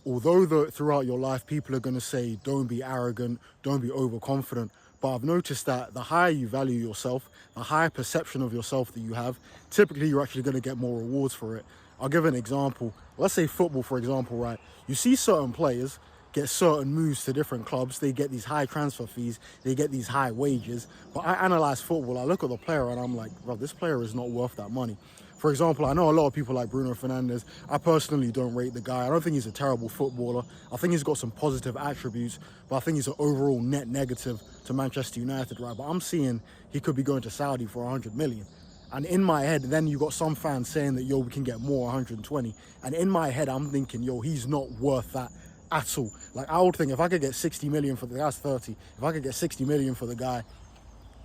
although throughout your life people are going to say don't be arrogant, don't be overconfident, but I've noticed that the higher you value yourself, the higher perception of yourself that you have, typically you're actually going to get more rewards for it. I'll give an example. Let's say football, for example, right? You see certain players get certain moves to different clubs, they get these high transfer fees, they get these high wages. But I analyze football, I look at the player and I'm like, bro, this player is not worth that money. For example, I know a lot of people like Bruno Fernandes. I personally don't rate the guy. I don't think he's a terrible footballer. I think he's got some positive attributes, but I think he's an overall net negative to Manchester United, right? But I'm seeing he could be going to Saudi for 100 million. And in my head, then you got some fans saying that, yo, we can get more, 120. And in my head, I'm thinking, yo, he's not worth that at all. Like, I would think if I could get 60 million for the guy's 30, if I could get 60 million for the guy,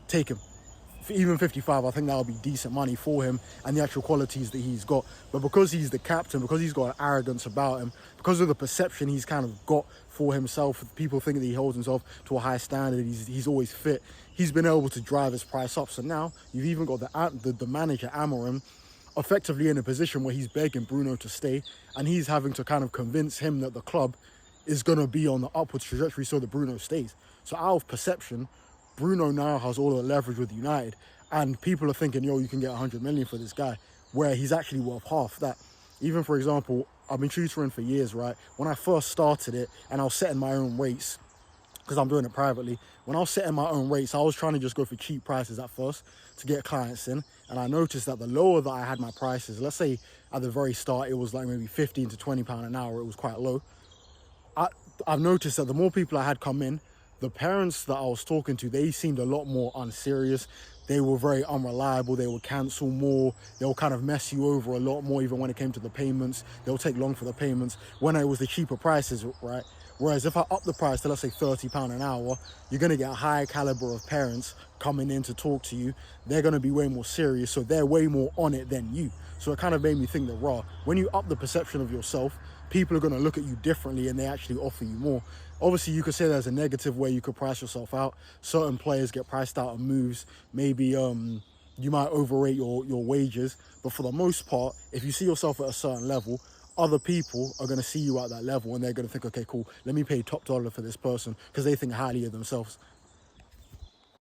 take him. Even 55, I think that would be decent money for him and the actual qualities that he's got. But because he's the captain, because he's got an arrogance about him, because of the perception he's kind of got for himself, people think that he holds himself to a high standard, he's always fit, he's been able to drive his price up. So now you've even got the manager, Amorim, effectively in a position where he's begging Bruno to stay, and he's having to kind of convince him that the club is going to be on the upwards trajectory so that Bruno stays. So out of perception, Bruno now has all the leverage with United, and people are thinking, yo, you can get 100 million for this guy, where he's actually worth half that. Even, for example, I've been tutoring for years, right? When I first started it and I was setting my own rates, because I'm doing it privately, when I was setting my own rates, I was trying to just go for cheap prices at first to get clients in. And I noticed that the lower that I had my prices, let's say at the very start, it was like maybe 15 to 20 pound an hour, it was quite low. I've noticed that the more people I had come in, the parents that I was talking to, they seemed a lot more unserious. They were very unreliable. They would cancel more. They'll kind of mess you over a lot more, even when it came to the payments. They'll take long for the payments when it was the cheaper prices, right? Whereas if I up the price to, let's say, £30 an hour, you're going to get a high caliber of parents coming in to talk to you. They're going to be way more serious, so they're way more on it than you. So it kind of made me think that, when you up the perception of yourself, people are going to look at you differently and they actually offer you more. Obviously, you could say there's a negative way you could price yourself out. Certain players get priced out of moves. Maybe you might overrate your wages. But for the most part, if you see yourself at a certain level, other people are going to see you at that level and they're going to think, okay, cool, let me pay top dollar for this person because they think highly of themselves.